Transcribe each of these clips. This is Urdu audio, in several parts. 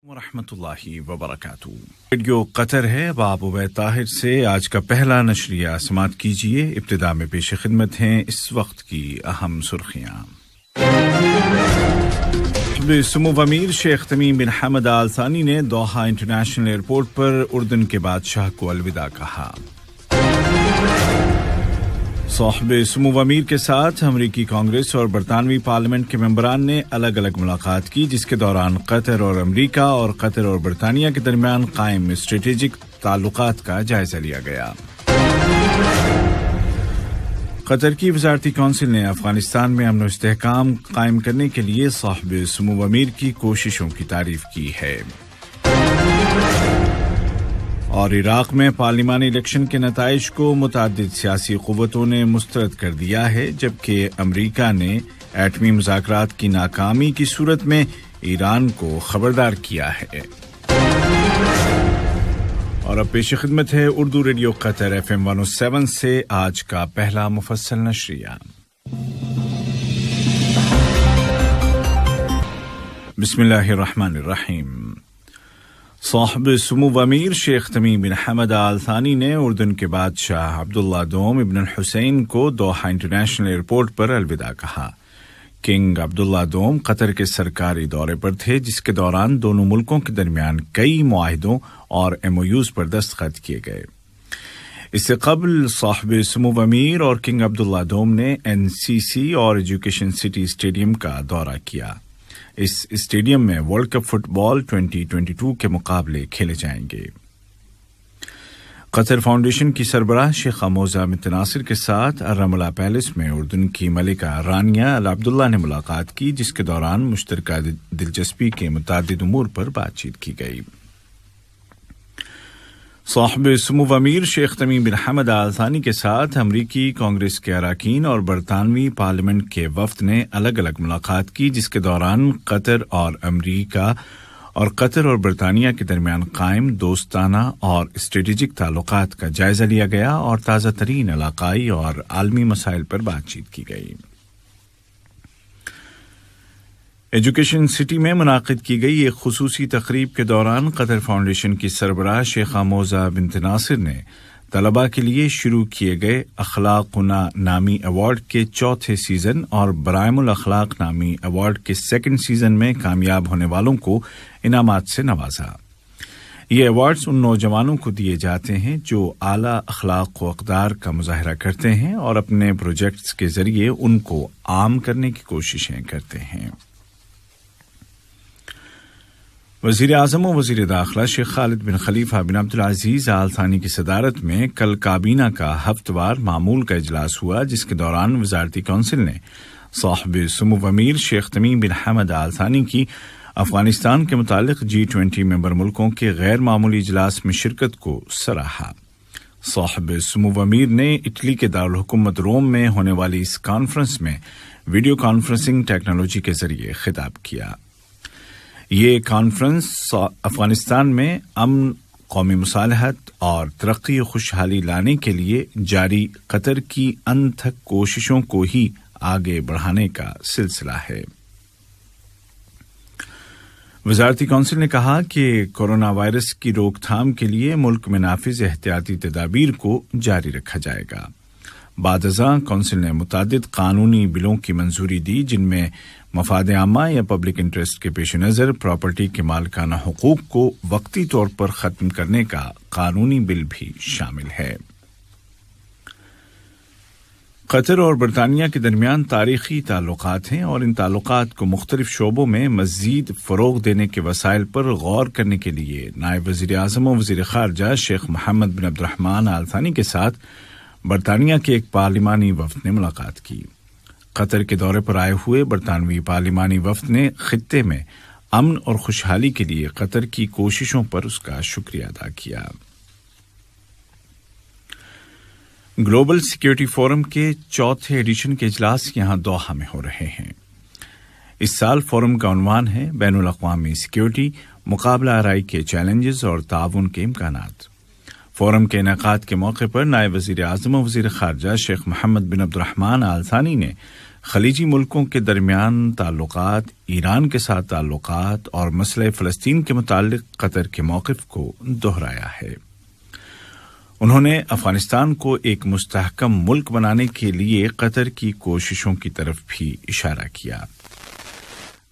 ورحمۃ اللہ وبرکاتہ۔ ریڈیو قطر ہے، باب عبید طاہر سے آج کا پہلا نشریہ سماعت کیجیے۔ ابتدا میں پیش خدمت ہیں اس وقت کی اہم سرخیاں۔ سمو امیر شیخ تمیم بن حمد آل ثانی نے دوحہ انٹرنیشنل ایئرپورٹ پر اردن کے بادشاہ کو الوداع کہا۔ صاحب سمو امیر کے ساتھ امریکی کانگریس اور برطانوی پارلیمنٹ کے ممبران نے الگ الگ ملاقات کی، جس کے دوران قطر اور امریکہ اور قطر اور برطانیہ کے درمیان قائم اسٹریٹجک تعلقات کا جائزہ لیا گیا۔ قطر کی وزارتی کونسل نے افغانستان میں امن و استحکام قائم کرنے کے لیے صاحب سمو امیر کی کوششوں کی تعریف کی ہے۔ اور عراق میں پارلیمانی الیکشن کے نتائج کو متعدد سیاسی قوتوں نے مسترد کر دیا ہے، جبکہ امریکہ نے ایٹمی مذاکرات کی ناکامی کی صورت میں ایران کو خبردار کیا ہے۔ اور اب پیش خدمت ہے اردو ریڈیو قطر FM 107 سے آج کا پہلا مفصل نشریہ۔ بسم اللہ الرحمن الرحیم۔ صاحب سمو امیر شیخ تمیم بن حمد آل ثانی نے اردن کے بادشاہ عبداللہ دوم ابن الحسین کو دوحہ انٹرنیشنل ایئرپورٹ پر الوداع کہا۔ کنگ عبداللہ دوم قطر کے سرکاری دورے پر تھے، جس کے دوران دونوں ملکوں کے درمیان کئی معاہدوں اور MOUs پر دستخط کیے گئے۔ اس سے قبل صاحب سمو امیر اور کنگ عبداللہ دوم نے NCC اور ایجوکیشن سٹی اسٹیڈیم کا دورہ کیا۔ اس اسٹیڈیم میں ورلڈ کپ فٹ بال 2022 کے مقابلے کھیلے جائیں گے۔ قطر فاؤنڈیشن کی سربراہ شیخہ موزہ بنت ناصر کے ساتھ الرملہ پیلس میں اردن کی ملکہ رانیہ العبداللہ نے ملاقات کی، جس کے دوران مشترکہ دلچسپی کے متعدد امور پر بات چیت کی گئی۔ صاحب سمو امیر شیخ تمیم بن حمد آل ثانی کے ساتھ امریکی کانگریس کے اراکین اور برطانوی پارلیمنٹ کے وفد نے الگ الگ ملاقات کی، جس کے دوران قطر اور امریکہ اور قطر اور برطانیہ کے درمیان قائم دوستانہ اور اسٹریٹجک تعلقات کا جائزہ لیا گیا اور تازہ ترین علاقائی اور عالمی مسائل پر بات چیت کی گئی۔ ایجوکیشن سٹی میں منعقد کی گئی ایک خصوصی تقریب کے دوران قطر فاؤنڈیشن کی سربراہ شیخہ موزہ بنت ناصر نے طلباء کے لیے شروع کیے گئے اخلاقنا نامی ایوارڈ کے چوتھے سیزن اور برائم الاخلاق نامی ایوارڈ کے سیکنڈ سیزن میں کامیاب ہونے والوں کو انعامات سے نوازا۔ یہ ایوارڈز ان نوجوانوں کو دیے جاتے ہیں جو اعلیٰ اخلاق و اقدار کا مظاہرہ کرتے ہیں اور اپنے پروجیکٹس کے ذریعے ان کو عام کرنے کی کوششیں کرتے ہیں۔ وزیر اعظم و وزیر داخلہ شیخ خالد بن خلیفہ بن عبدالعزیز آل ثانی کی صدارت میں کل کابینہ کا ہفتہ وار معمول کا اجلاس ہوا، جس کے دوران وزارتی کونسل نے صاحب سمو امیر شیخ تمیم بن حمد آل ثانی کی افغانستان کے متعلق G20 ممبر ملکوں کے غیر معمولی اجلاس میں شرکت کو سراہا۔ صاحب سمو امیر نے اٹلی کے دارالحکومت روم میں ہونے والی اس کانفرنس میں ویڈیو کانفرنسنگ ٹیکنالوجی کے ذریعے خطاب کیا۔ یہ کانفرنس افغانستان میں امن، قومی مصالحت اور ترقی و خوشحالی لانے کے لیے جاری قطر کی انتھک کوششوں کو ہی آگے بڑھانے کا سلسلہ ہے۔ وزارتی کونسل نے کہا کہ کورونا وائرس کی روک تھام کے لیے ملک میں نافذ احتیاطی تدابیر کو جاری رکھا جائے گا۔ بعد ازاں کونسل نے متعدد قانونی بلوں کی منظوری دی، جن میں مفاد عامہ یا پبلک انٹرسٹ کے پیش نظر پراپرٹی کے مالکانہ حقوق کو وقتی طور پر ختم کرنے کا قانونی بل بھی شامل ہے۔ قطر اور برطانیہ کے درمیان تاریخی تعلقات ہیں اور ان تعلقات کو مختلف شعبوں میں مزید فروغ دینے کے وسائل پر غور کرنے کے لیے نائب وزیر اعظم و وزیر خارجہ شیخ محمد بن عبد الرحمن آل ثانی کے ساتھ برطانیہ کے ایک پارلیمانی وفد نے ملاقات کی۔ قطر کے دورے پر آئے ہوئے برطانوی پارلیمانی وفد نے خطے میں امن اور خوشحالی کے لیے قطر کی کوششوں پر اس کا شکریہ ادا کیا۔ گلوبل سیکیورٹی فورم کے چوتھے ایڈیشن کے اجلاس یہاں دوحہ میں ہو رہے ہیں۔ اس سال فورم کا عنوان ہے بین الاقوامی سیکیورٹی، مقابلہ آرائی کے چیلنجز اور تعاون کے امکانات۔ فورم کے انعقاد کے موقع پر نائب وزیر اعظم و وزیر خارجہ شیخ محمد بن عبد الرحمن آل ثانی نے خلیجی ملکوں کے درمیان تعلقات، ایران کے ساتھ تعلقات اور مسئلہ فلسطین کے متعلق قطر کے موقف کو دہرایا ہے۔ انہوں نے افغانستان کو ایک مستحکم ملک بنانے کے لیے قطر کی کوششوں کی طرف بھی اشارہ کیا۔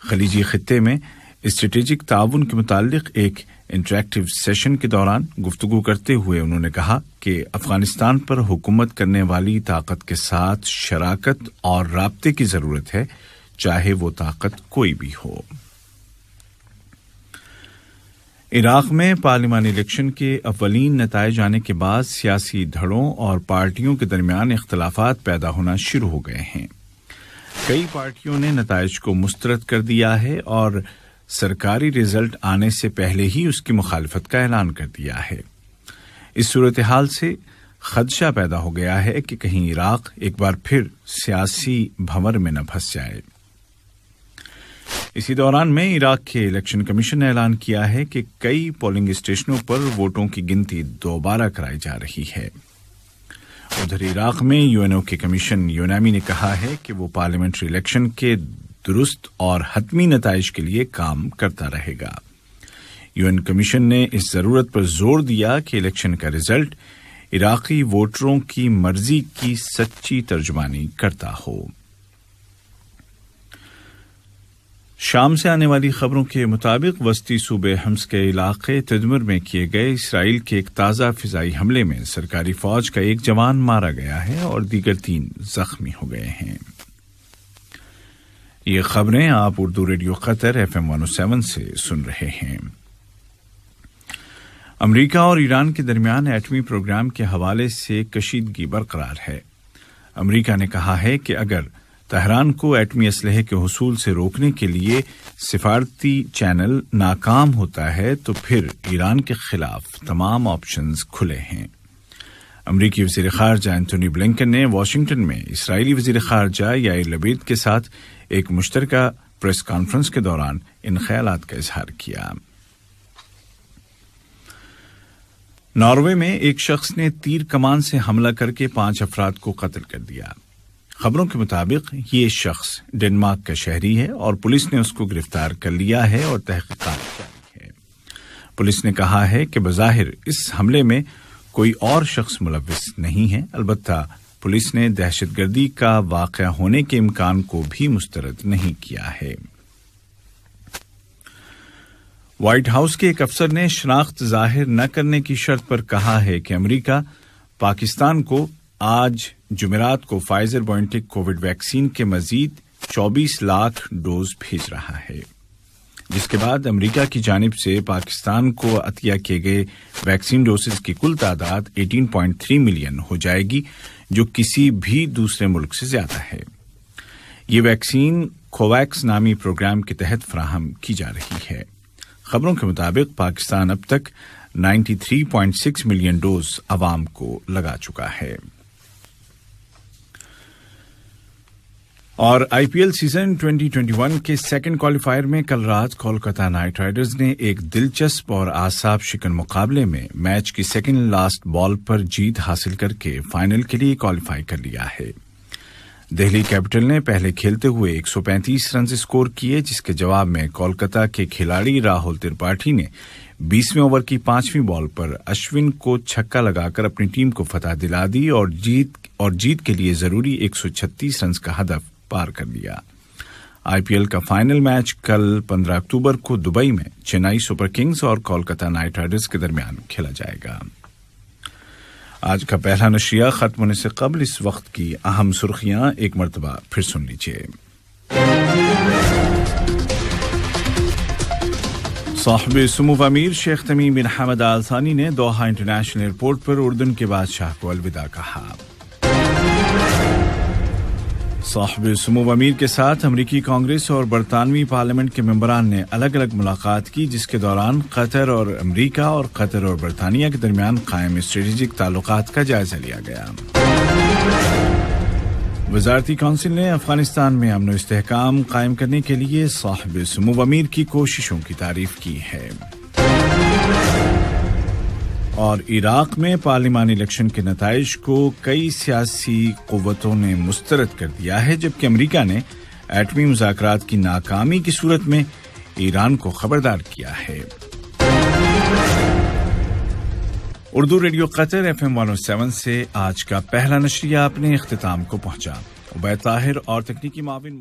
خلیجی خطے میں اسٹریٹجک تعاون کے متعلق ایک انٹریکٹیو سیشن کے دوران گفتگو کرتے ہوئے انہوں نے کہا کہ افغانستان پر حکومت کرنے والی طاقت کے ساتھ شراکت اور رابطے کی ضرورت ہے، چاہے وہ طاقت کوئی بھی ہو۔ عراق میں پارلیمانی الیکشن کے اولین نتائج آنے کے بعد سیاسی دھڑوں اور پارٹیوں کے درمیان اختلافات پیدا ہونا شروع ہو گئے ہیں۔ کئی پارٹیوں نے نتائج کو مسترد کر دیا ہے اور سرکاری رزلٹ آنے سے پہلے ہی اس کی مخالفت کا اعلان کر دیا ہے۔ اس صورتحال سے خدشہ پیدا ہو گیا ہے کہ کہیں عراق ایک بار پھر سیاسی بھنور میں نہ پھنس جائے۔ اسی دوران میں عراق کے الیکشن کمیشن نے اعلان کیا ہے کہ کئی پولنگ اسٹیشنوں پر ووٹوں کی گنتی دوبارہ کرائی جا رہی ہے۔ ادھر عراق میں یو این او کے کمیشن یونامی نے کہا ہے کہ وہ پارلیمنٹری الیکشن کے درست اور حتمی نتائج کے لیے کام کرتا رہے گا۔ یو این کمیشن نے اس ضرورت پر زور دیا کہ الیکشن کا رزلٹ عراقی ووٹروں کی مرضی کی سچی ترجمانی کرتا ہو۔ شام سے آنے والی خبروں کے مطابق وسطی صوبے حمص کے علاقے تدمر میں کیے گئے اسرائیل کے ایک تازہ فضائی حملے میں سرکاری فوج کا ایک جوان مارا گیا ہے اور دیگر 3 زخمی ہو گئے ہیں۔ یہ خبریں آپ اردو ریڈیو قطر FM 107 سے سن رہے ہیں۔ امریکہ اور ایران کے درمیان ایٹمی پروگرام کے حوالے سے کشیدگی برقرار ہے۔ امریکہ نے کہا ہے کہ اگر تہران کو ایٹمی اسلحے کے حصول سے روکنے کے لیے سفارتی چینل ناکام ہوتا ہے تو پھر ایران کے خلاف تمام آپشنز کھلے ہیں۔ امریکی وزیر خارجہ اینتھونی بلنکن نے واشنگٹن میں اسرائیلی وزیر خارجہ یائر لپیڈ کے ساتھ ایک مشترکہ پریس کانفرنس کے دوران ان خیالات کا اظہار کیا۔ ناروے میں ایک شخص نے تیر کمان سے حملہ کر کے 5 افراد کو قتل کر دیا۔ خبروں کے مطابق یہ شخص ڈنمارک کا شہری ہے اور پولیس نے اس کو گرفتار کر لیا ہے اور تحقیقات جاری ہے۔ پولیس نے کہا ہے کہ بظاہر اس حملے میں کوئی اور شخص ملوث نہیں ہے، البتہ پولیس نے دہشت گردی کا واقعہ ہونے کے امکان کو بھی مسترد نہیں کیا ہے۔ وائٹ ہاؤس کے ایک افسر نے شناخت ظاہر نہ کرنے کی شرط پر کہا ہے کہ امریکہ پاکستان کو آج جمعرات کو فائزر بائیوٹیک کووڈ ویکسین کے مزید 24 لاکھ ڈوز بھیج رہا ہے، جس کے بعد امریکہ کی جانب سے پاکستان کو عطیہ کیے گئے ویکسین ڈوزز کی کل تعداد 18.3 ملین ہو جائے گی، جو کسی بھی دوسرے ملک سے زیادہ ہے۔ یہ ویکسین کوویکس نامی پروگرام کے تحت فراہم کی جا رہی ہے۔ خبروں کے مطابق پاکستان اب تک 93.6 ملین ڈوز عوام کو لگا چکا ہے۔ اور آئی پی ایل سیزن 2021 کے سیکنڈ کوالیفائر میں کل رات کولکتہ نائٹ رائڈرز نے ایک دلچسپ اور اعصاب شکن مقابلے میں میچ کی سیکنڈ لاسٹ بال پر جیت حاصل کر کے فائنل کے لیے کوالیفائی کر لیا ہے۔ دہلی کیپٹل نے پہلے کھیلتے ہوئے 135 رنز اسکور کیے، جس کے جواب میں کولکتہ کے کھلاڑی راہل ترپاٹھی نے 20ویں اوور کی 5ویں بال پر اشون کو چھکا لگا کر اپنی ٹیم کو فتح دلا دی اور جیت کے لیے ضروری 136 رنز کا ہدف پار کر لیا۔ آئی پی ایل کا فائنل میچ کل 15 اکتوبر کو دبئی میں چنئی سپر کنگز اور کولکتہ نائٹ رائڈرز کے درمیان کھیلا جائے گا۔ آج کا پہلا نشریہ ختم ہونے سے قبل اس وقت کی اہم سرخیاں ایک مرتبہ پھر سن لیجیے۔ صاحب سمو امیر شیخ تمیم بن حمد آل ثانی نے دوحہ انٹرنیشنل ایئرپورٹ پر اردن کے بادشاہ کو الوداع کہا۔ صاحب سمو امیر کے ساتھ امریکی کانگریس اور برطانوی پارلیمنٹ کے ممبران نے الگ الگ ملاقات کی، جس کے دوران قطر اور امریکہ اور قطر اور برطانیہ کے درمیان قائم اسٹریٹجک تعلقات کا جائزہ لیا گیا۔ وزارتی کونسل نے افغانستان میں امن و استحکام قائم کرنے کے لیے صاحب سمو امیر کی کوششوں کی تعریف کی ہے۔ اور عراق میں پارلیمانی الیکشن کے نتائج کو کئی سیاسی قوتوں نے مسترد کر دیا ہے، جبکہ امریکہ نے ایٹمی مذاکرات کی ناکامی کی صورت میں ایران کو خبردار کیا ہے۔ اردو ریڈیو قطر FM 107 سے آج کا پہلا نشریہ اپنے اختتام کو پہنچا۔ عبید طاہر اور تکنیکی معاون